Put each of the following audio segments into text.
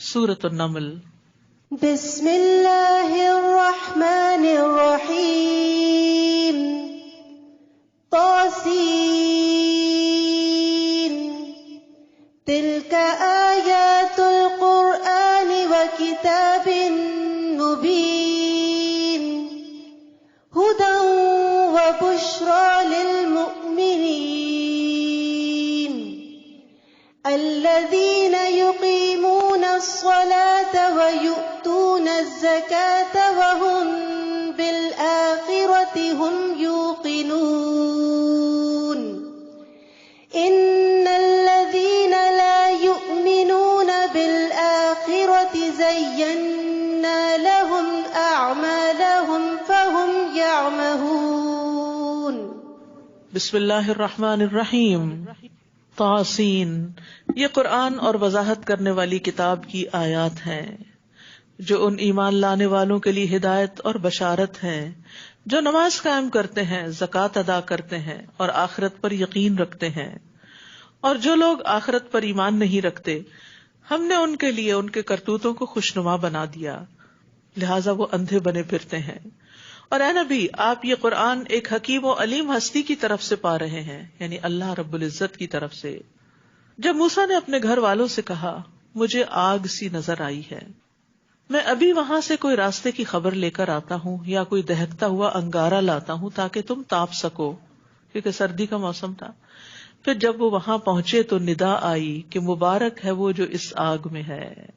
سورۃ النمل۔ بسم اللہ الرحمن الرحیم طاسین تلک آیات القرآن وکتاب مبین ہدی وبشری للمؤمنین الذین یقیمون الصلاة ویؤتون الزکاة وهم بالآخرة هم یوقنون ان الذین لا یؤمنون بالآخرة زینا لهم اعمالهم فهم یعمہون۔ بسم اللہ الرحمن الرحیم۔ طاسین، یہ قرآن اور وضاحت کرنے والی کتاب کی آیات ہیں جو ان ایمان لانے والوں کے لیے ہدایت اور بشارت ہے جو نماز قائم کرتے ہیں، زکوٰۃ ادا کرتے ہیں اور آخرت پر یقین رکھتے ہیں۔ اور جو لوگ آخرت پر ایمان نہیں رکھتے، ہم نے ان کے لیے ان کے کرتوتوں کو خوشنما بنا دیا، لہٰذا وہ اندھے بنے پھرتے ہیں۔ اور اے نبی، آپ یہ قرآن ایک حکیم و علیم ہستی کی طرف سے پا رہے ہیں، یعنی اللہ رب العزت کی طرف سے۔ جب موسیٰ نے اپنے گھر والوں سے کہا مجھے آگ سی نظر آئی ہے، میں ابھی وہاں سے کوئی راستے کی خبر لے کر آتا ہوں یا کوئی دہکتا ہوا انگارہ لاتا ہوں تاکہ تم تاپ سکو، کیونکہ سردی کا موسم تھا۔ پھر جب وہ وہاں پہنچے تو ندا آئی کہ مبارک ہے وہ جو اس آگ میں ہے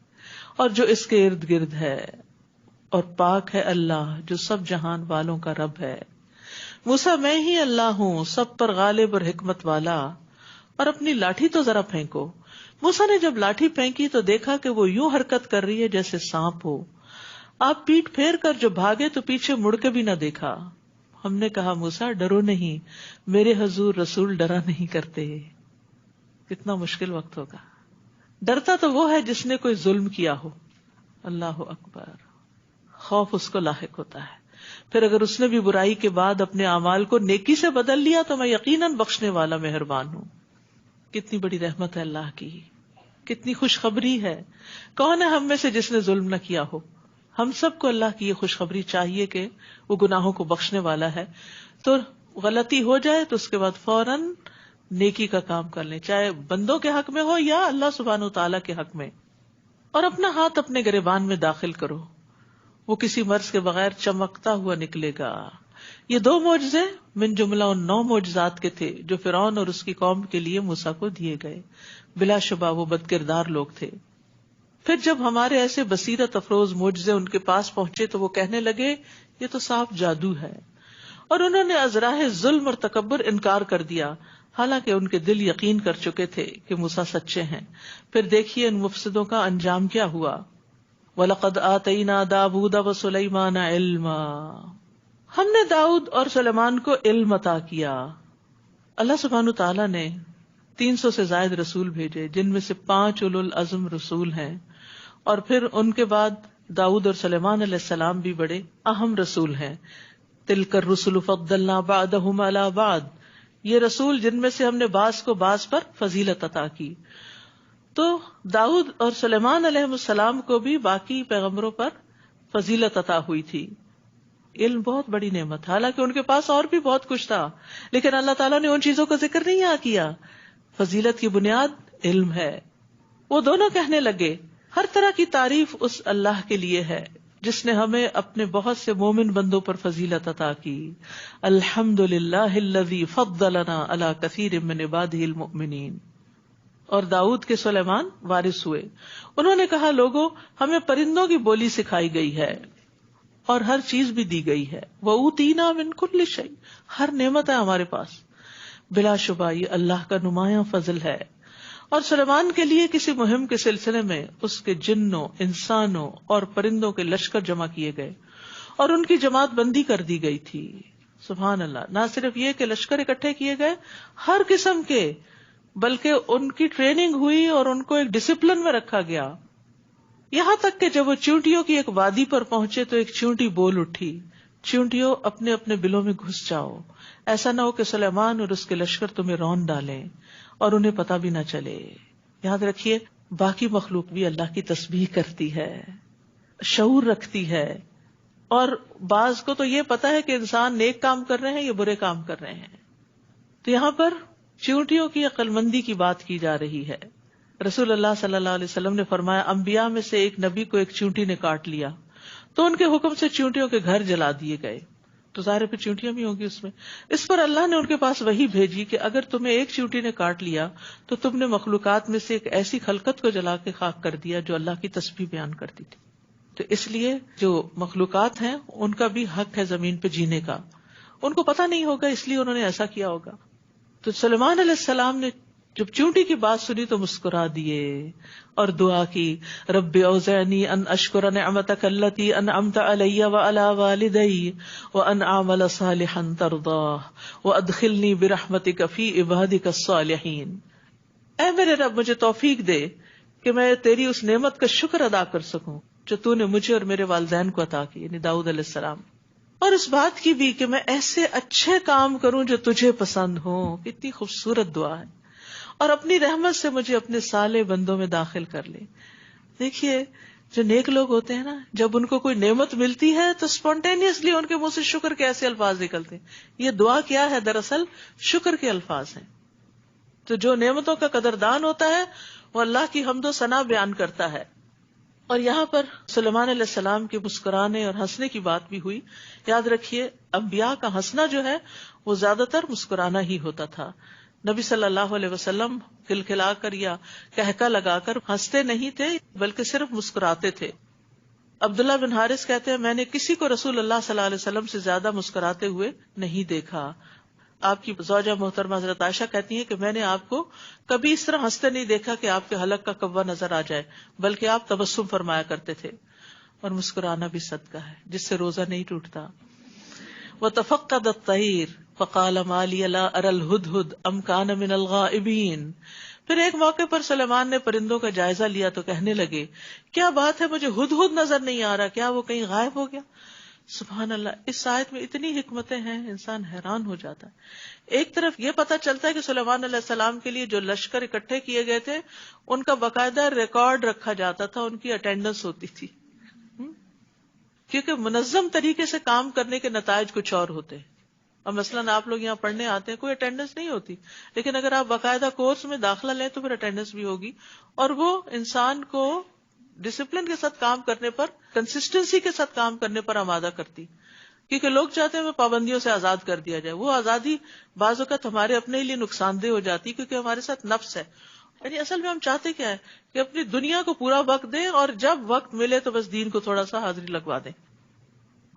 اور جو اس کے ارد گرد ہے، اور پاک ہے اللہ جو سب جہان والوں کا رب ہے۔ موسیٰ، میں ہی اللہ ہوں، سب پر غالب اور حکمت والا، اور اپنی لاٹھی تو ذرا پھینکو۔ موسیٰ نے جب لاٹھی پھینکی تو دیکھا کہ وہ یوں حرکت کر رہی ہے جیسے سانپ ہو۔ آپ پیٹ پھیر کر جو بھاگے تو پیچھے مڑ کے بھی نہ دیکھا۔ ہم نے کہا موسیٰ ڈرو نہیں، میرے حضور رسول ڈرا نہیں کرتے۔ کتنا مشکل وقت ہوگا، ڈرتا تو وہ ہے جس نے کوئی ظلم کیا ہو۔ اللہ اکبر، خوف اس کو لاحق ہوتا ہے۔ پھر اگر اس نے بھی برائی کے بعد اپنے اعمال کو نیکی سے بدل لیا تو میں یقیناً بخشنے والا مہربان ہوں۔ کتنی بڑی رحمت ہے اللہ کی، کتنی خوشخبری ہے۔ کون ہے ہم میں سے جس نے ظلم نہ کیا ہو؟ ہم سب کو اللہ کی یہ خوشخبری چاہیے کہ وہ گناہوں کو بخشنے والا ہے۔ تو غلطی ہو جائے تو اس کے بعد فوراً نیکی کا کام کر لیں، چاہے بندوں کے حق میں ہو یا اللہ سبحانہ وتعالیٰ کے حق میں، اور اپنا ہاتھ اپنے گریبان میں داخل کرو، وہ کسی مرض کے بغیر چمکتا ہوا نکلے گا۔ یہ 2 معجزے من جملہ ان 9 معجزات کے تھے جو فرعون اور اس کی قوم کے لیے موسیٰ کو دیے گئے۔ بلا شبہ وہ بد کردار لوگ تھے۔ پھر جب ہمارے ایسے بصیرت افروز معجزے ان کے پاس پہنچے تو وہ کہنے لگے یہ تو صاف جادو ہے، اور انہوں نے ازراہ ظلم اور تکبر انکار کر دیا، حالانکہ ان کے دل یقین کر چکے تھے کہ موسیٰ سچے ہیں۔ پھر دیکھیے ان مفسدوں کا انجام کیا ہوا۔ وَلَقَدْ آتَيْنَا دَاوُودَ وَسُلَيْمَانَ عِلْمًا، ہم نے داؤد اور سلیمان کو علم عطا کیا۔ اللہ سبحانہ تعالیٰ نے 300 سے زائد رسول بھیجے، جن میں سے 5 اولو العزم رسول ہیں، اور پھر ان کے بعد داؤد اور سلیمان علیہ السلام بھی بڑے اہم رسول ہیں۔ تِلْكَ الرُّسُلُ فَضَّلْنَا بَعْضَهُمْ عَلَى بَعْضٍ، یہ رسول جن میں سے ہم نے بعض کو بعض پر فضیلت عطا کی۔ تو داؤد اور سلیمان علیہ السلام کو بھی باقی پیغمبروں پر فضیلت عطا ہوئی تھی۔ علم بہت بڑی نعمت، حالانکہ ان کے پاس اور بھی بہت کچھ تھا، لیکن اللہ تعالیٰ نے ان چیزوں کا ذکر نہیں یہاں کیا۔ فضیلت کی بنیاد علم ہے۔ وہ دونوں کہنے لگے ہر طرح کی تعریف اس اللہ کے لیے ہے جس نے ہمیں اپنے بہت سے مومن بندوں پر فضیلت عطا کی۔ الحمدللہ الذی فضلنا علی کثیر من عبادہ المؤمنین۔ اور داؤد کے سلیمان وارث ہوئے۔ انہوں نے کہا لوگوں، ہمیں پرندوں کی بولی سکھائی گئی ہے اور ہر چیز بھی دی گئی ہے۔ وَأُوتِينَا مِن كُلِّ شَيْءٍ، ہر نعمت ہے ہمارے پاس۔ بلا شبہ یہ اللہ کا نمایاں فضل ہے۔ اور سلیمان کے لیے کسی مہم کے سلسلے میں اس کے جنوں، انسانوں اور پرندوں کے لشکر جمع کیے گئے اور ان کی جماعت بندی کر دی گئی تھی۔ سبحان اللہ، نہ صرف یہ کہ لشکر اکٹھے کیے گئے ہر قسم کے، بلکہ ان کی ٹریننگ ہوئی اور ان کو ایک ڈسپلن میں رکھا گیا۔ یہاں تک کہ جب وہ چیونٹیوں کی ایک وادی پر پہنچے تو ایک چیونٹی بول اٹھی، چیونٹیوں اپنے اپنے بلوں میں گھس جاؤ، ایسا نہ ہو کہ سلیمان اور اس کے لشکر تمہیں رون ڈالیں اور انہیں پتہ بھی نہ چلے۔ یاد رکھیے باقی مخلوق بھی اللہ کی تسبیح کرتی ہے، شعور رکھتی ہے، اور بعض کو تو یہ پتا ہے کہ انسان نیک کام کر رہے ہیں یا برے کام کر رہے ہیں. تو یہاں پر چیونٹیوں کی عقل مندی کی بات کی جا رہی ہے. رسول اللہ صلی اللہ علیہ وسلم نے فرمایا انبیاء میں سے ایک نبی کو ایک چیونٹی نے کاٹ لیا تو ان کے حکم سے چیونٹیوں کے گھر جلا دیے گئے. تو ظاہر پہ چیونٹیاں بھی ہوں گی اس میں. اس پر اللہ نے ان کے پاس وحی بھیجی کہ اگر تمہیں ایک چیونٹی نے کاٹ لیا تو تم نے مخلوقات میں سے ایک ایسی خلقت کو جلا کے خاک کر دیا جو اللہ کی تسبیح بیان کرتی تھی. تو اس لیے جو مخلوقات ہیں ان کا بھی حق ہے زمین پہ جینے کا. ان کو پتہ نہیں ہوگا اس لیے انہوں نے ایسا کیا ہوگا. تو سلیمان علیہ السلام نے جب چونٹی کی بات سنی تو مسکرا دیے اور دعا کی رب اوزعنی ان اشکر نعمتک التی انعمت علی وعلی والدی وان اعمل صالحا ترضاہ وادخلنی برحمتک فی عبادک الصالحین. اے میرے رب مجھے توفیق دے کہ میں تیری اس نعمت کا شکر ادا کر سکوں جو تو نے مجھے اور میرے والدین کو عطا کی، یعنی داؤد علیہ السلام، اور اس بات کی بھی کہ میں ایسے اچھے کام کروں جو تجھے پسند ہوں. کتنی خوبصورت دعا ہے. اور اپنی رحمت سے مجھے اپنے صالح بندوں میں داخل کر لے. دیکھیے جو نیک لوگ ہوتے ہیں نا، جب ان کو کوئی نعمت ملتی ہے تو اسپونٹینیسلی ان کے منہ سے شکر کے ایسے الفاظ نکلتے ہیں. یہ دعا کیا ہے؟ دراصل شکر کے الفاظ ہیں. تو جو نعمتوں کا قدردان ہوتا ہے وہ اللہ کی حمد و ثنا بیان کرتا ہے. اور یہاں پر سلیمان علیہ السلام کے مسکرانے اور ہنسنے کی بات بھی ہوئی. یاد رکھیے انبیاء کا ہنسنا جو ہے وہ زیادہ تر مسکرانا ہی ہوتا تھا. نبی صلی اللہ علیہ وسلم کھلکھلا کر یا کہکا لگا کر ہنستے نہیں تھے بلکہ صرف مسکراتے تھے. عبداللہ بن حارث کہتے ہیں میں نے کسی کو رسول اللہ صلی اللہ علیہ وسلم سے زیادہ مسکراتے ہوئے نہیں دیکھا. آپ کی زوجہ محترمہ حضرت عائشہ کہتی ہیں کہ میں نے آپ کو کبھی اس طرح ہنستے نہیں دیکھا کہ آپ کے حلق کا کوا نظر آ جائے، بلکہ آپ تبسم فرمایا کرتے تھے. اور مسکرانا بھی صدقہ ہے جس سے روزہ نہیں ٹوٹتا. وَتَفَقَّدَ الطَّيْرَ فَقَالَ مَا لِيَ لَا أَرَى الْهُدْهُدَ أَمْ كَانَ مِنَ الْغَائِبِينَ. پھر ایک موقع پر سلیمان نے پرندوں کا جائزہ لیا تو کہنے لگے کیا بات ہے مجھے ہدہد نظر نہیں آ رہا، کیا وہ کہیں غائب ہو گیا؟ سبحان اللہ، اس آیت میں اتنی حکمتیں ہیں انسان حیران ہو جاتا ہے. ایک طرف یہ پتہ چلتا ہے کہ سلیمان علیہ السلام کے لیے جو لشکر اکٹھے کیے گئے تھے ان کا باقاعدہ ریکارڈ رکھا جاتا تھا، ان کی اٹینڈنس ہوتی تھی، کیونکہ منظم طریقے سے کام کرنے کے نتائج کچھ اور ہوتے ہیں. اور مثلاً آپ لوگ یہاں پڑھنے آتے ہیں، کوئی اٹینڈنس نہیں ہوتی، لیکن اگر آپ باقاعدہ کورس میں داخلہ لیں تو پھر اٹینڈنس بھی ہوگی، اور وہ انسان کو ڈسپلن کے ساتھ کام کرنے پر، کنسسٹنسی کے ساتھ کام کرنے پر آمادہ کرتی. کیونکہ لوگ چاہتے ہیں پابندیوں سے آزاد کر دیا جائے. وہ آزادی بعض اوقات ہمارے اپنے لیے نقصان دہ ہو جاتی کیونکہ ہمارے ساتھ نفس ہے. یعنی اصل میں ہم چاہتے کیا ہے کہ اپنی دنیا کو پورا وقت دیں اور جب وقت ملے تو بس دین کو تھوڑا سا حاضری لگوا دیں.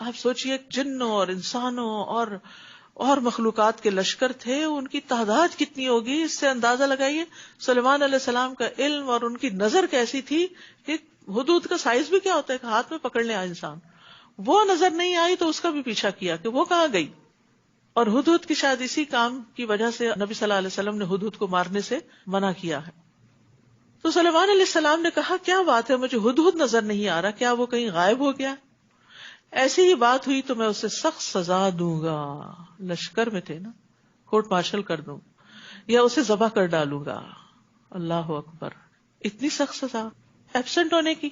آپ سوچئے جنوں اور انسانوں اور مخلوقات کے لشکر تھے، ان کی تعداد کتنی ہوگی، اس سے اندازہ لگائیے. سلیمان علیہ السلام کا علم اور ان کی نظر کیسی تھی کہ حدود کا سائز بھی کیا ہوتا ہے کہ ہاتھ میں پکڑ لے انسان. وہ نظر نہیں آئی تو اس کا بھی پیچھا کیا کہ وہ کہاں گئی. اور ہدہد کی شاید اسی کام کی وجہ سے نبی صلی اللہ علیہ وسلم نے ہدہد کو مارنے سے منع کیا ہے. تو سلیمان علیہ السلام نے کہا کیا بات ہے مجھے ہدہد نظر نہیں آ رہا، کیا وہ کہیں غائب ہو گیا؟ ایسی ہی بات ہوئی تو میں اسے سخت سزا دوں گا. لشکر میں تھے نا، کورٹ مارشل کر دوں یا اسے ذبح کر ڈالوں گا. اللہ اکبر، اتنی سخت سزا ایبسنٹ ہونے کی،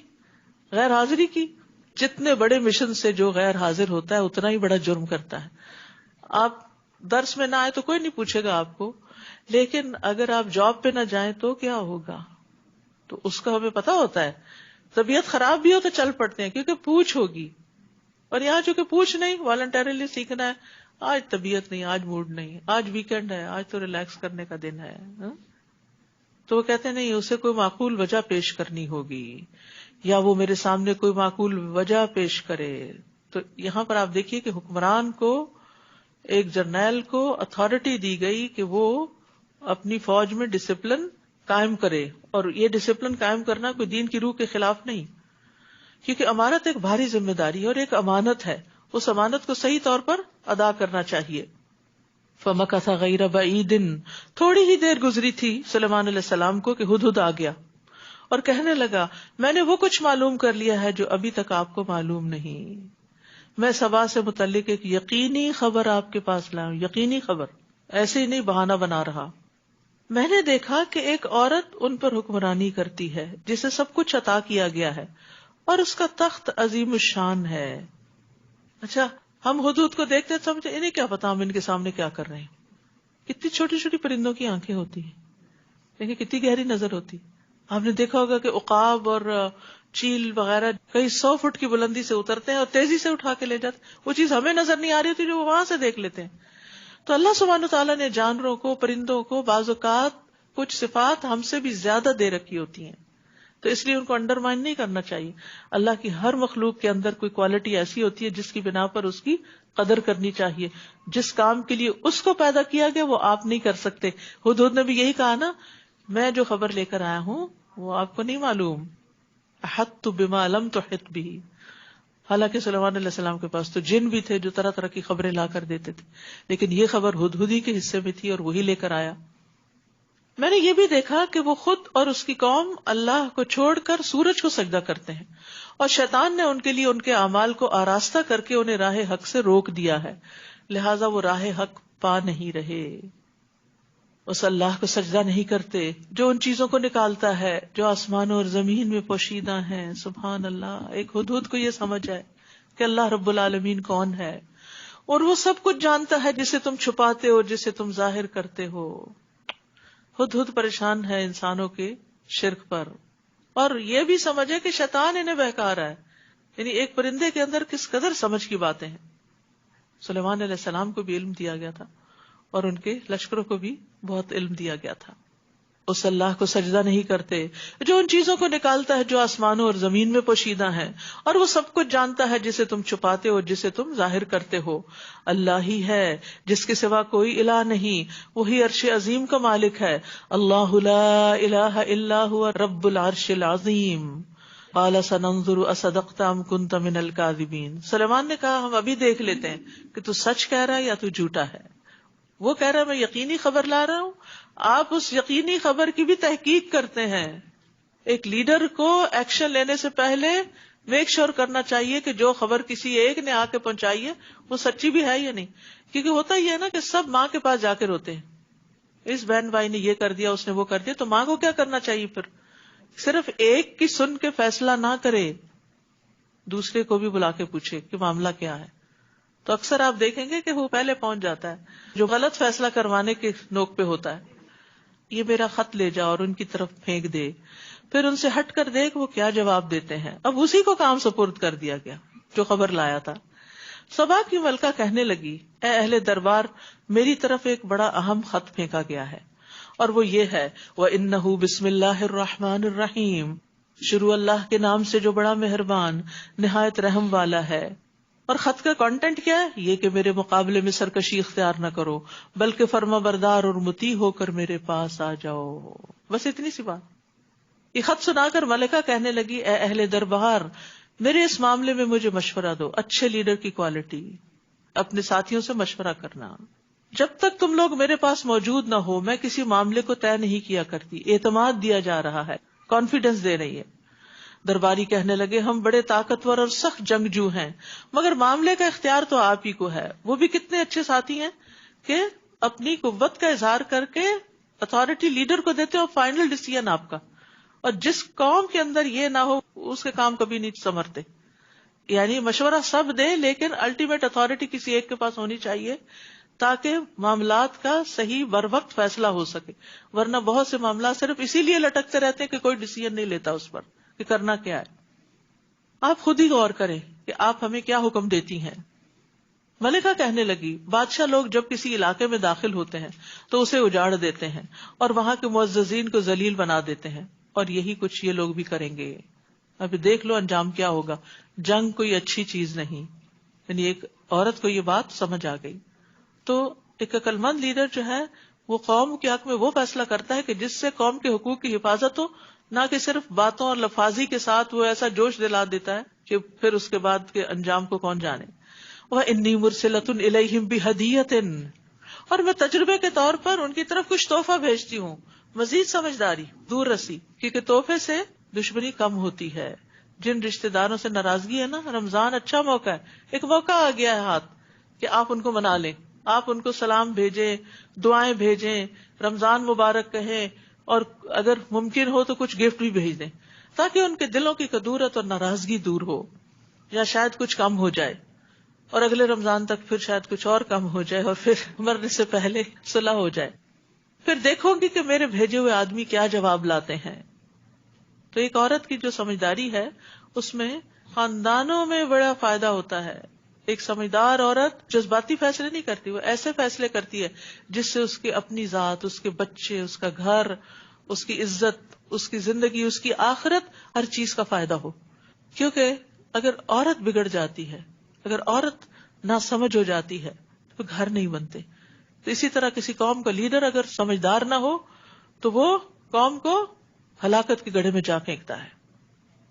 غیر حاضری کی. جتنے بڑے مشن سے جو غیر حاضر ہوتا ہے اتنا ہی بڑا جرم کرتا ہے. آپ درس میں نہ آئے تو کوئی نہیں پوچھے گا آپ کو، لیکن اگر آپ جاب پہ نہ جائیں تو کیا ہوگا؟ تو اس کا ہمیں پتا ہوتا ہے. طبیعت خراب بھی ہو تو چل پڑتے ہیں کیونکہ پوچھ ہوگی. اور یہاں چونکہ پوچھ نہیں، والنٹریلی سیکھنا ہے. آج طبیعت نہیں، آج موڈ نہیں، آج ویکینڈ ہے، آج تو ریلیکس کرنے کا دن ہے. تو وہ کہتے ہیں نہیں، اسے کوئی معقول وجہ پیش کرنی ہوگی یا وہ میرے سامنے کوئی معقول وجہ پیش کرے. تو یہاں پر آپ دیکھیے کہ حکمران کو، ایک جرنیل کو اتھارٹی دی گئی کہ وہ اپنی فوج میں ڈسپلن قائم کرے، اور یہ ڈسپلن قائم کرنا کوئی دین کی روح کے خلاف نہیں، کیونکہ امانت ایک بھاری ذمہ داری ہے اور ایک امانت ہے. اس امانت کو صحیح طور پر ادا کرنا چاہیے. فَمَكَثَ غَيْرَ بَعِيدٍ، تھوڑی ہی دیر گزری تھی سلیمان علیہ السلام کو کہ ہدہد آ گیا اور کہنے لگا میں نے وہ کچھ معلوم کر لیا ہے جو ابھی تک آپ کو معلوم نہیں. میں سبا سے متعلق ایک یقینی خبر آپ کے پاس لاؤں. یقینی خبر، ایسے ہی نہیں بہانہ بنا رہا. میں نے دیکھا کہ ایک عورت ان پر حکمرانی کرتی ہے جسے سب کچھ عطا کیا گیا ہے اور اس کا تخت عظیم الشان ہے. اچھا، ہم حدود کو دیکھتے ہیں سمجھے انہیں کیا پتا ہم ان کے سامنے کیا کر رہے ہیں. کتنی چھوٹی چھوٹی پرندوں کی آنکھیں ہوتی ہیں، دیکھیں کتنی گہری نظر ہوتی. آپ نے دیکھا ہوگا کہ عقاب اور چیل وغیرہ کئی 100 فٹ کی بلندی سے اترتے ہیں اور تیزی سے اٹھا کے لے جاتے، وہ چیز ہمیں نظر نہیں آ رہی ہوتی جو وہ وہاں سے دیکھ لیتے ہیں. تو اللہ سبحانہ وتعالیٰ نے جانوروں کو، پرندوں کو بعض اوقات کچھ صفات ہم سے بھی زیادہ دے رکھی ہوتی ہیں، تو اس لیے ان کو انڈرمائن نہیں کرنا چاہیے. اللہ کی ہر مخلوق کے اندر کوئی کوالٹی ایسی ہوتی ہے جس کی بنا پر اس کی قدر کرنی چاہیے. جس کام کے لیے اس کو پیدا کیا گیا وہ آپ نہیں کر سکتے. ہدہد نے بھی یہی کہا نا، میں جو خبر لے کر آیا ہوں وہ آپ کو نہیں معلوم. احطت بما لم تحط به. حالانکہ سلیمان علیہ السلام کے پاس تو جن بھی تھے جو طرح طرح کی خبریں لا کر دیتے تھے، لیکن یہ خبر ہدہد ہی کے حصے میں تھی اور وہی لے کر آیا. میں نے یہ بھی دیکھا کہ وہ خود اور اس کی قوم اللہ کو چھوڑ کر سورج کو سجدہ کرتے ہیں، اور شیطان نے ان کے لیے ان کے اعمال کو آراستہ کر کے انہیں راہ حق سے روک دیا ہے، لہٰذا وہ راہ حق پا نہیں رہے. اس اللہ کو سجدہ نہیں کرتے جو ان چیزوں کو نکالتا ہے جو آسمانوں اور زمین میں پوشیدہ ہیں. سبحان اللہ. ایک ہدہد کو یہ سمجھ ہے کہ اللہ رب العالمین کون ہے، اور وہ سب کچھ جانتا ہے جسے تم چھپاتے ہو جسے تم ظاہر کرتے ہو. ہدہد پریشان ہے انسانوں کے شرک پر، اور یہ بھی سمجھے کہ شیطان انہیں بہکا رہا ہے. یعنی ایک پرندے کے اندر کس قدر سمجھ کی باتیں ہیں. سلیمان علیہ السلام کو بھی علم دیا گیا تھا اور ان کے لشکروں کو بھی بہت علم دیا گیا تھا. اس اللہ کو سجدہ نہیں کرتے جو ان چیزوں کو نکالتا ہے جو آسمانوں اور زمین میں پوشیدہ ہیں، اور وہ سب کچھ جانتا ہے جسے تم چھپاتے ہو جسے تم ظاہر کرتے ہو. اللہ ہی ہے جس کے سوا کوئی الہ نہیں، وہی عرش عظیم کا مالک ہے. اللہ لا الہ الا هو رب العرش العظیم. قال سننظر اصدقت ام كنت من الكاذبین. سلیمان نے کہا ہم ابھی دیکھ لیتے ہیں کہ تو سچ کہہ رہا ہے یا تو جھوٹا ہے. وہ کہہ رہا ہے میں یقینی خبر لا رہا ہوں، آپ اس یقینی خبر کی بھی تحقیق کرتے ہیں. ایک لیڈر کو ایکشن لینے سے پہلے میک شور کرنا چاہیے کہ جو خبر کسی ایک نے آ کے پہنچائی ہے وہ سچی بھی ہے یا نہیں. کیونکہ ہوتا ہی ہے نا کہ سب ماں کے پاس جا کے روتے ہیں، اس بہن بھائی نے یہ کر دیا، اس نے وہ کر دیا. تو ماں کو کیا کرنا چاہیے پھر؟ صرف ایک کی سن کے فیصلہ نہ کرے، دوسرے کو بھی بلا کے پوچھے کہ معاملہ کیا ہے. تو اکثر آپ دیکھیں گے کہ وہ پہلے پہنچ جاتا ہے جو غلط فیصلہ کروانے کے نوک پہ ہوتا ہے. یہ میرا خط لے جا اور ان کی طرف پھینک دے، پھر ان سے ہٹ کر دیکھ وہ کیا جواب دیتے ہیں. اب اسی کو کام سپرد کر دیا گیا جو خبر لایا تھا. سبا کی ملکہ کہنے لگی اے اہل دربار، میری طرف ایک بڑا اہم خط پھینکا گیا ہے، اور وہ یہ ہے وَإِنَّهُ بِسْمِ اللَّهِ الرَّحْمَنِ الرَّحِيمِ. شروع اللہ کے نام سے جو بڑا مہربان نہایت رحم والا ہے. اور خط کا کانٹینٹ کیا ہے؟ یہ کہ میرے مقابلے میں سرکشی اختیار نہ کرو بلکہ فرما بردار اور مطیع ہو کر میرے پاس آ جاؤ. بس اتنی سی بات. یہ خط سنا کر ملکہ کہنے لگی اے اہل دربار، میرے اس معاملے میں مجھے مشورہ دو. اچھے لیڈر کی کوالٹی اپنے ساتھیوں سے مشورہ کرنا. جب تک تم لوگ میرے پاس موجود نہ ہو میں کسی معاملے کو طے نہیں کیا کرتی. اعتماد دیا جا رہا ہے، کانفیڈنس دے رہی ہے. درباری کہنے لگے ہم بڑے طاقتور اور سخت جنگجو ہیں، مگر معاملے کا اختیار تو آپ ہی کو ہے. وہ بھی کتنے اچھے ساتھی ہیں کہ اپنی قوت کا اظہار کر کے اتھارٹی لیڈر کو دیتے اور فائنل ڈیسیژن آپ کا. اور جس قوم کے اندر یہ نہ ہو اس کے کام کبھی نہیں سمرتے. یعنی مشورہ سب دیں لیکن الٹیمیٹ اتھارٹی کسی ایک کے پاس ہونی چاہیے تاکہ معاملات کا صحیح بر وقت فیصلہ ہو سکے. ورنہ بہت سے معاملات صرف اسی لیے لٹکتے رہتے ہیں کہ کوئی ڈیسیژن نہیں لیتا اس پر کہ کرنا کیا ہے. آپ خود ہی غور کریں کہ آپ ہمیں کیا حکم دیتی ہیں. ملکہ کہنے لگی بادشاہ لوگ جب کسی علاقے میں داخل ہوتے ہیں تو اسے اجاڑ دیتے ہیں اور وہاں کے معززین کو ذلیل بنا دیتے ہیں، اور یہی کچھ یہ لوگ بھی کریں گے. ابھی دیکھ لو انجام کیا ہوگا. جنگ کوئی اچھی چیز نہیں. یعنی ایک عورت کو یہ بات سمجھ آ گئی. تو ایک عقل مند لیڈر جو ہے وہ قوم کے حق میں وہ فیصلہ کرتا ہے کہ جس سے قوم کے حقوق کی حفاظت ہو، نہ کہ صرف باتوں اور لفاظی کے ساتھ وہ ایسا جوش دلا دیتا ہے کہ پھر اس کے بعد کے انجام کو کون جانے. وَإِنِّي مُرْسِلَةٌ إِلَيْهِمْ بِهَدِيَّةٍ، اور میں تجربے کے طور پر ان کی طرف کچھ تحفہ بھیجتی ہوں. مزید سمجھداری، دور رسی، کیونکہ تحفے سے دشمنی کم ہوتی ہے. جن رشتہ داروں سے ناراضگی ہے نا، رمضان اچھا موقع ہے، ایک موقع آ گیا ہے ہاتھ کہ آپ ان کو منا لیں. آپ ان کو سلام بھیجیں، دعائیں بھیجیں، رمضان مبارک کہیں، اور اگر ممکن ہو تو کچھ گفٹ بھی بھیج دیں تاکہ ان کے دلوں کی کدورت اور ناراضگی دور ہو، یا شاید کچھ کم ہو جائے، اور اگلے رمضان تک پھر شاید کچھ اور کم ہو جائے، اور پھر مرنے سے پہلے صلح ہو جائے. پھر دیکھو گی کہ میرے بھیجے ہوئے آدمی کیا جواب لاتے ہیں. تو ایک عورت کی جو سمجھداری ہے اس میں خاندانوں میں بڑا فائدہ ہوتا ہے. ایک سمجھدار عورت جذباتی فیصلے نہیں کرتی، وہ ایسے فیصلے کرتی ہے جس سے اس کی اپنی ذات، اس کے بچے، اس کا گھر، اس کی عزت، اس کی زندگی، اس کی آخرت، ہر چیز کا فائدہ ہو. کیونکہ اگر عورت بگڑ جاتی ہے، اگر عورت ناسمجھ ہو جاتی ہے تو گھر نہیں بنتے. تو اسی طرح کسی قوم کا لیڈر اگر سمجھدار نہ ہو تو وہ قوم کو ہلاکت کے گڑھے میں جا پھینکتا ہے.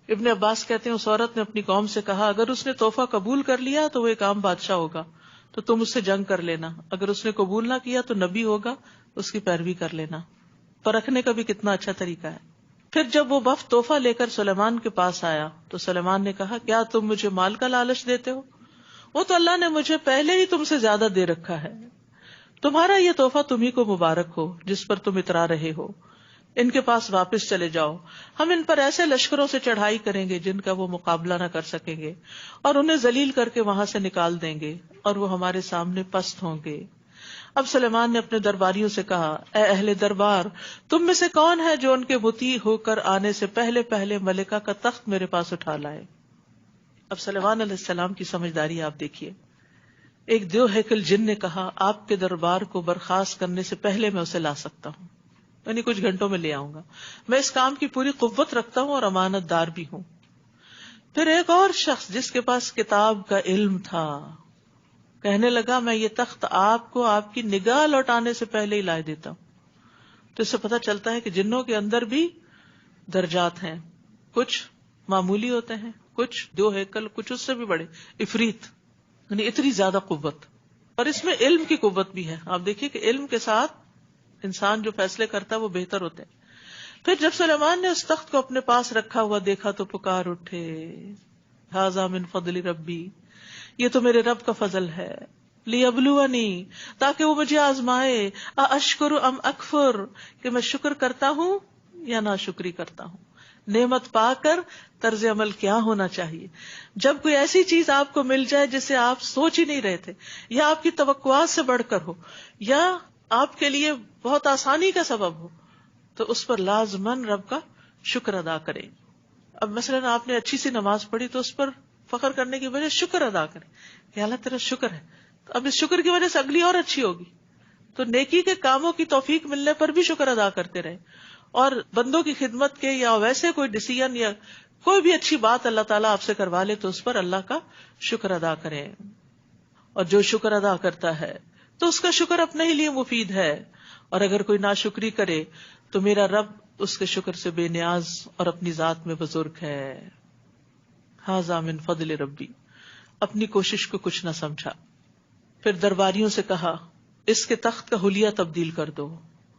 ابن عباس کہتے ہیں اس عورت نے اپنی قوم سے کہا اگر اس نے تحفہ قبول کر لیا تو وہ ایک عام بادشاہ ہوگا تو تم اس سے جنگ کر لینا، اگر اس نے قبول نہ کیا تو نبی ہوگا، اس کی پیروی کر لینا. پرکھنے کا بھی کتنا اچھا طریقہ ہے. پھر جب وہ وفد تحفہ لے کر سلیمان کے پاس آیا تو سلیمان نے کہا کیا تم مجھے مال کا لالچ دیتے ہو؟ وہ تو اللہ نے مجھے پہلے ہی تم سے زیادہ دے رکھا ہے. تمہارا یہ تحفہ تمہیں کو مبارک ہو جس پر تم اترا رہے ہو. ان کے پاس واپس چلے جاؤ، ہم ان پر ایسے لشکروں سے چڑھائی کریں گے جن کا وہ مقابلہ نہ کر سکیں گے، اور انہیں ذلیل کر کے وہاں سے نکال دیں گے اور وہ ہمارے سامنے پست ہوں گے. اب سلیمان نے اپنے درباریوں سے کہا اے اہل دربار، تم میں سے کون ہے جو ان کے مطیع ہو کر آنے سے پہلے پہلے ملکہ کا تخت میرے پاس اٹھا لائے. اب سلیمان علیہ السلام کی سمجھداری آپ دیکھیے. ایک دیو ہیکل جن نے کہا آپ کے دربار کو برخاست کرنے سے پہلے میں اسے لا سکتا ہوں، یعنی کچھ گھنٹوں میں لے آؤں گا، میں اس کام کی پوری قوت رکھتا ہوں اور امانت دار بھی ہوں. پھر ایک اور شخص جس کے پاس کتاب کا علم تھا کہنے لگا میں یہ تخت آپ کو آپ کی نگاہ لوٹانے سے پہلے ہی لائے دیتا ہوں. تو اس سے پتہ چلتا ہے کہ جنوں کے اندر بھی درجات ہیں، کچھ معمولی ہوتے ہیں، کچھ دو ہیکل، کچھ اس سے بھی بڑے عفریت، یعنی اتنی زیادہ قوت. اور اس میں علم کی قوت بھی ہے. آپ دیکھیے کہ علم کے ساتھ انسان جو فیصلے کرتا ہے وہ بہتر ہوتے ہیں. پھر جب سلیمان نے اس تخت کو اپنے پاس رکھا ہوا دیکھا تو پکار اٹھے ھذا من فضل ربی، یہ تو میرے رب کا فضل ہے، لیبلونی، تاکہ وہ مجھے آزمائے، اشکر ام اکفر، کہ میں شکر کرتا ہوں یا ناشکری کرتا ہوں. نعمت پا کر طرز عمل کیا ہونا چاہیے. جب کوئی ایسی چیز آپ کو مل جائے جسے آپ سوچ ہی نہیں رہے تھے، یا آپ کی توقعات سے بڑھ کر ہو، یا آپ کے لیے بہت آسانی کا سبب ہو، تو اس پر لازماً رب کا شکر ادا کریں. اب مثلاً آپ نے اچھی سی نماز پڑھی تو اس پر فخر کرنے کی وجہ شکر ادا کریں کہ اللہ تیرا شکر ہے، تو اب اس شکر کی وجہ سے اگلی اور اچھی ہوگی. تو نیکی کے کاموں کی توفیق ملنے پر بھی شکر ادا کرتے رہیں، اور بندوں کی خدمت کے یا ویسے کوئی ڈیسیژن یا کوئی بھی اچھی بات اللہ تعالیٰ آپ سے کروا لے تو اس پر اللہ کا شکر ادا کریں. اور جو شکر ادا کرتا ہے تو اس کا شکر اپنے ہی لیے مفید ہے، اور اگر کوئی ناشکری کرے تو میرا رب اس کے شکر سے بے نیاز اور اپنی ذات میں بزرگ ہے. ھذا من فضل ربی، اپنی کوشش کو کچھ نہ سمجھا. پھر درباریوں سے کہا اس کے تخت کا حلیہ تبدیل کر دو،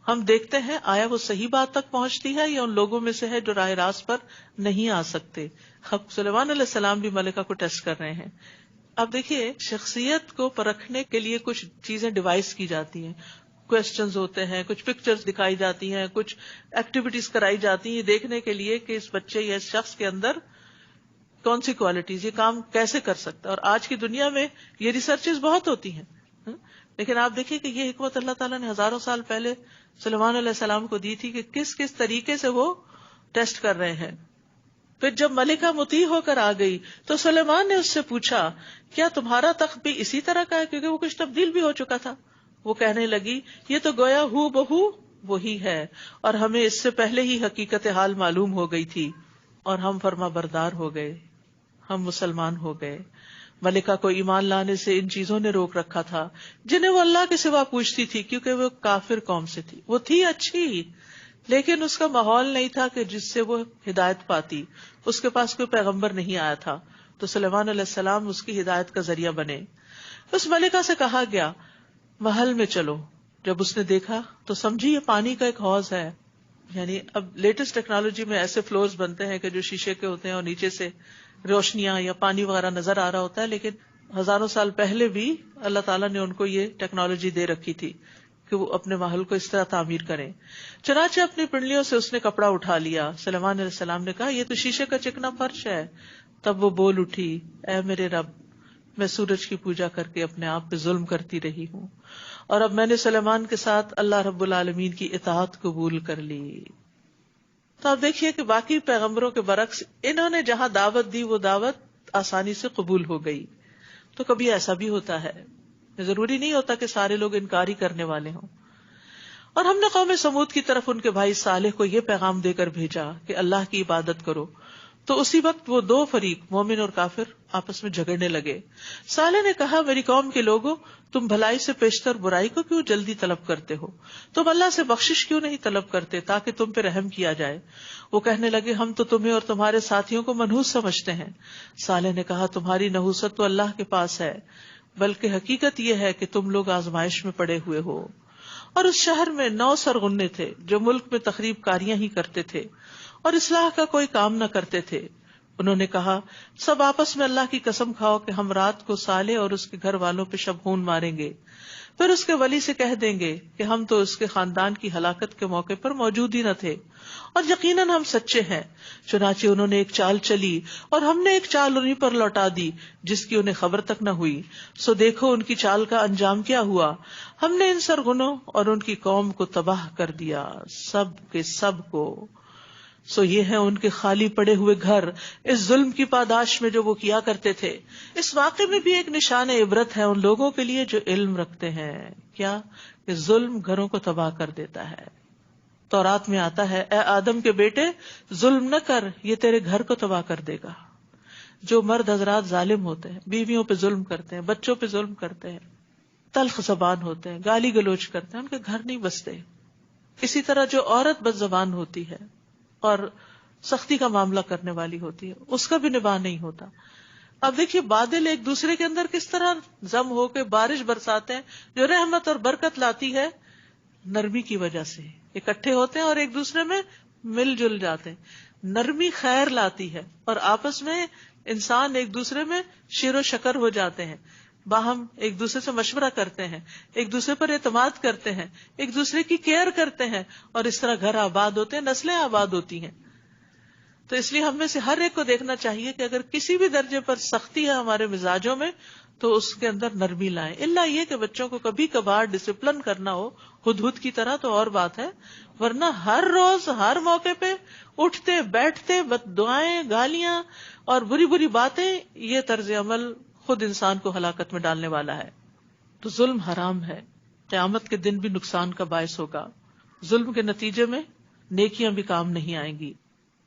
ہم دیکھتے ہیں آیا وہ صحیح بات تک پہنچتی ہے یا ان لوگوں میں سے ہے جو راہ راست پر نہیں آ سکتے. اب سلیمان علیہ السلام بھی ملکہ کو ٹیسٹ کر رہے ہیں. اب دیکھیے شخصیت کو پرکھنے کے لیے کچھ چیزیں ڈیوائس کی جاتی ہیں، کوسچنز ہوتے ہیں، کچھ پکچرز دکھائی جاتی ہیں، کچھ ایکٹیویٹیز کرائی جاتی ہیں، یہ دیکھنے کے لیے کہ اس بچے یا اس شخص کے اندر کون سی کوالٹیز، یہ کام کیسے کر سکتا ہے. اور آج کی دنیا میں یہ ریسرچز بہت ہوتی ہیں، لیکن آپ دیکھیں کہ یہ حکمت اللہ تعالیٰ نے ہزاروں سال پہلے سلیمان علیہ السلام کو دی تھی کہ کس کس طریقے سے وہ ٹیسٹ کر رہے ہیں. پھر جب ملکہ مطیع ہو کر آ گئی تو سلیمان نے اس سے پوچھا کیا تمہارا تخت بھی اسی طرح کا ہے، کیونکہ وہ کچھ تبدیل بھی ہو چکا تھا. وہ کہنے لگی یہ تو گویا ہو بہو وہی ہے، اور ہمیں اس سے پہلے ہی حقیقت حال معلوم ہو گئی تھی اور ہم فرما بردار ہو گئے، ہم مسلمان ہو گئے. ملکہ کو ایمان لانے سے ان چیزوں نے روک رکھا تھا جنہیں وہ اللہ کے سوا پوچھتی تھی، کیونکہ وہ کافر قوم سے تھی. وہ تھی اچھی لیکن اس کا ماحول نہیں تھا کہ جس سے وہ ہدایت پاتی. اس کے پاس کوئی پیغمبر نہیں آیا تھا، تو سلیمان علیہ السلام اس کی ہدایت کا ذریعہ بنے. اس ملکہ سے کہا گیا محل میں چلو. جب اس نے دیکھا تو سمجھی یہ پانی کا ایک حوض ہے. یعنی اب لیٹسٹ ٹیکنالوجی میں ایسے فلورز بنتے ہیں کہ جو شیشے کے ہوتے ہیں اور نیچے سے روشنیاں یا پانی وغیرہ نظر آ رہا ہوتا ہے، لیکن ہزاروں سال پہلے بھی اللہ تعالیٰ نے ان کو یہ ٹیکنالوجی دے رکھی تھی کہ وہ اپنے محل کو اس طرح تعمیر کریں. چنانچہ اپنی پنڈلیوں سے اس نے کپڑا اٹھا لیا. سلیمان علیہ السلام نے کہا یہ تو شیشے کا چکنا فرش ہے. تب وہ بول اٹھی اے میرے رب، میں سورج کی پوجا کر کے اپنے آپ پہ ظلم کرتی رہی ہوں، اور اب میں نے سلیمان کے ساتھ اللہ رب العالمین کی اطاعت قبول کر لی. تو آپ دیکھیے کہ باقی پیغمبروں کے برعکس انہوں نے جہاں دعوت دی وہ دعوت آسانی سے قبول ہو گئی. تو کبھی ایسا بھی ہوتا ہے، ضروری نہیں ہوتا کہ سارے لوگ انکاری کرنے والے ہوں. اور ہم نے قوم سمود کی طرف ان کے بھائی صالح کو یہ پیغام دے کر بھیجا کہ اللہ کی عبادت کرو. تو اسی وقت وہ دو فریق مومن اور کافر آپس میں جھگڑنے لگے. صالح نے کہا میری قوم کے لوگوں، تم بھلائی سے پیشتر برائی کو کیوں جلدی طلب کرتے ہو؟ تم اللہ سے بخشش کیوں نہیں طلب کرتے تاکہ تم پہ رحم کیا جائے؟ وہ کہنے لگے ہم تو تمہیں اور تمہارے ساتھیوں کو منحوس سمجھتے ہیں. صالح نے کہا تمہاری نحوست تو اللہ کے پاس ہے، بلکہ حقیقت یہ ہے کہ تم لوگ آزمائش میں پڑے ہوئے ہو. اور اس شہر میں 9 سرغنے تھے جو ملک میں تخریب کاریاں ہی کرتے تھے اور اصلاح کا کوئی کام نہ کرتے تھے. انہوں نے کہا سب آپس میں اللہ کی قسم کھاؤ کہ ہم رات کو صالح اور اس کے گھر والوں پہ شبخون ماریں گے، پھر اس کے ولی سے کہہ دیں گے کہ ہم تو اس کے خاندان کی ہلاکت کے موقع پر موجود ہی نہ تھے اور یقیناً ہم سچے ہیں. چنانچہ انہوں نے ایک چال چلی اور ہم نے ایک چال انہیں پر لوٹا دی جس کی انہیں خبر تک نہ ہوئی. سو دیکھو ان کی چال کا انجام کیا ہوا. ہم نے ان سرغنوں اور ان کی قوم کو تباہ کر دیا، سب کے سب کو. سو یہ ہے ان کے خالی پڑے ہوئے گھر اس ظلم کی پاداش میں جو وہ کیا کرتے تھے. اس واقعے میں بھی ایک نشان عبرت ہے ان لوگوں کے لیے جو علم رکھتے ہیں. کیا کہ ظلم گھروں کو تباہ کر دیتا ہے. تورات میں آتا ہے اے آدم کے بیٹے ظلم نہ کر، یہ تیرے گھر کو تباہ کر دے گا. جو مرد حضرات ظالم ہوتے ہیں، بیویوں پہ ظلم کرتے ہیں، بچوں پہ ظلم کرتے ہیں، تلخ زبان ہوتے ہیں، گالی گلوچ کرتے ہیں، ان کے گھر نہیں بستے. اسی طرح جو عورت بد زبان ہوتی ہے اور سختی کا معاملہ کرنے والی ہوتی ہے اس کا بھی نباہ نہیں ہوتا. اب دیکھیے بادل ایک دوسرے کے اندر کس طرح ضم ہو کے بارش برساتے ہیں جو رحمت اور برکت لاتی ہے نرمی کی وجہ سے. اکٹھے ہوتے ہیں اور ایک دوسرے میں مل جل جاتے ہیں. نرمی خیر لاتی ہے اور آپس میں انسان ایک دوسرے میں شیر و شکر ہو جاتے ہیں، باہم ایک دوسرے سے مشورہ کرتے ہیں، ایک دوسرے پر اعتماد کرتے ہیں، ایک دوسرے کی کیئر کرتے ہیں اور اس طرح گھر آباد ہوتے ہیں، نسلیں آباد ہوتی ہیں. تو اس لیے ہم میں سے ہر ایک کو دیکھنا چاہیے کہ اگر کسی بھی درجے پر سختی ہے ہمارے مزاجوں میں تو اس کے اندر نرمی لائیں. الا یہ کہ بچوں کو کبھی کبھار ڈسپلن کرنا ہو ہدہد کی طرح تو اور بات ہے، ورنہ ہر روز ہر موقع پہ اٹھتے بیٹھتے بد دعائیں، گالیاں اور بری بری باتیں، یہ طرز عمل خود انسان کو ہلاکت میں ڈالنے والا ہے. تو ظلم حرام ہے، قیامت کے دن بھی نقصان کا باعث ہوگا. ظلم کے نتیجے میں نیکیاں بھی کام نہیں آئیں گی.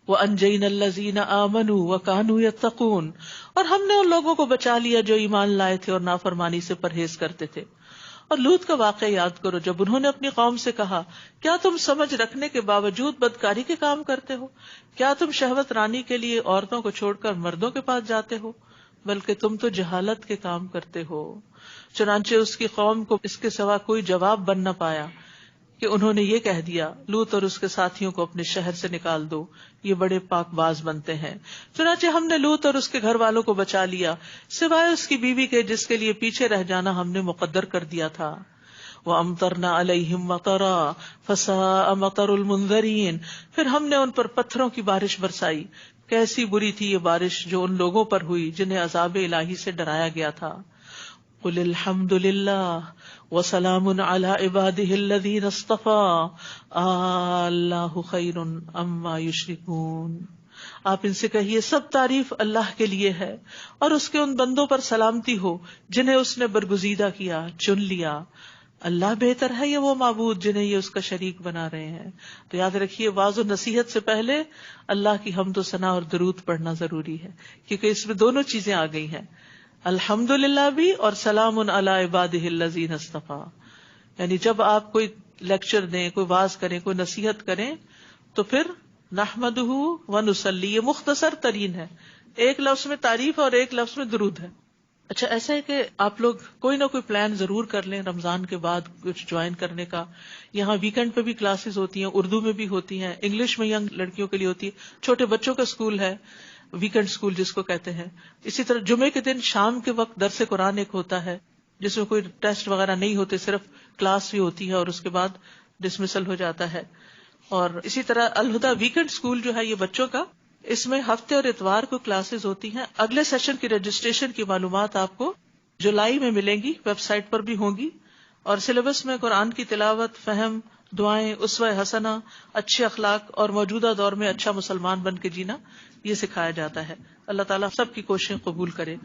وَأَنْجَيْنَا الَّذِينَ آمَنُوا وَكَانُوا يَتَّقُونَ، اور ہم نے ان لوگوں کو بچا لیا جو ایمان لائے تھے اور نافرمانی سے پرہیز کرتے تھے. اور لوط کا واقعہ یاد کرو جب انہوں نے اپنی قوم سے کہا کیا تم سمجھ رکھنے کے باوجود بدکاری کے کام کرتے ہو؟ کیا تم شہوت رانی کے لیے عورتوں کو چھوڑ کر مردوں کے پاس جاتے ہو؟ بلکہ تم تو جہالت کے کام کرتے ہو. چنانچہ اس کی قوم کو اس کے سوا کوئی جواب بن نہ پایا کہ انہوں نے یہ کہہ دیا لوط اور اس کے ساتھیوں کو اپنے شہر سے نکال دو، یہ بڑے پاک باز بنتے ہیں. چنانچہ ہم نے لوط اور اس کے گھر والوں کو بچا لیا سوائے اس کی بیوی کے جس کے لیے پیچھے رہ جانا ہم نے مقدر کر دیا تھا. وَأَمْطَرْنَا عَلَيْهِمْ مَطَرًا فَسَاءَ مَطَرُ الْمُنذَرِينَ، پھر ہم نے ان پر پتھروں کی بارش برسائی، کیسی بری تھی یہ بارش جو ان لوگوں پر ہوئی جنہیں عذاب الہی سے ڈرایا گیا تھا. قُلِ الْحَمْدُ لِلَّهِ وَسَلَامٌ عَلَىٰ عِبَادِهِ الَّذِينَ اصْطَفَىٰ آللَّهُ خَيْرٌ عَمَّا يُشْرِكُونَ، آپ ان سے کہیے سب تعریف اللہ کے لیے ہے اور اس کے ان بندوں پر سلامتی ہو جنہیں اس نے برگزیدہ کیا، چن لیا. اللہ بہتر ہے یہ وہ معبود جنہیں یہ اس کا شریک بنا رہے ہیں. تو یاد رکھیے واعظ و نصیحت سے پہلے اللہ کی حمد و ثنا اور درود پڑھنا ضروری ہے، کیونکہ اس میں دونوں چیزیں آ گئی ہیں، الحمدللہ بھی اور سلام علی عبادہ الذین اصطفیٰ. یعنی جب آپ کوئی لیکچر دیں، کوئی واعظ کریں، کوئی نصیحت کریں تو پھر نحمدہ ونصلی، یہ مختصر ترین ہے، ایک لفظ میں تعریف اور ایک لفظ میں درود ہے. اچھا ایسا ہے کہ آپ لوگ کوئی نہ کوئی پلان ضرور کر لیں رمضان کے بعد کچھ جوائن کرنے کا. یہاں ویکینڈ پہ بھی کلاسز ہوتی ہیں، اردو میں بھی ہوتی ہیں، انگلش میں ینگ لڑکیوں کے لیے ہوتی ہے، چھوٹے بچوں کا اسکول ہے. ویکینڈ اسکول جس کو کہتے ہیں. اسی طرح جمعے کے دن شام کے وقت درس قرآن ایک ہوتا ہے جس میں کوئی ٹیسٹ وغیرہ نہیں ہوتے, صرف کلاس بھی ہوتی ہے اور اس کے بعد ڈسمسل ہو جاتا ہے. اور اسی طرح الہدا ویکینڈ اسکول جو ہے یہ بچوں کا, اس میں ہفتے اور اتوار کو کلاسز ہوتی ہیں. اگلے سیشن کی رجسٹریشن کی معلومات آپ کو جولائی میں ملیں گی, ویب سائٹ پر بھی ہوں گی. اور سلیبس میں قرآن کی تلاوت, فہم, دعائیں, اسوہ حسنہ, اچھے اخلاق اور موجودہ دور میں اچھا مسلمان بن کے جینا یہ سکھایا جاتا ہے. اللہ تعالیٰ سب کی کوششیں قبول کرے.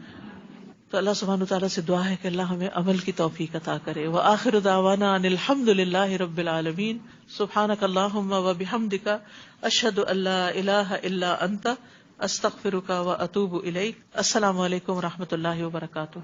تو اللہ سبحانہ وتعالیٰ سے دعا ہے کہ اللہ ہمیں عمل کی توفیق عطا کرے. وآخر دعوانا ان الحمد للہ رب العالمین. سبحانک اللہم وبحمدک اشہد ان لا الہ الا انت استغفرک واتوب الیک. السلام علیکم ورحمۃ اللہ وبرکاتہ.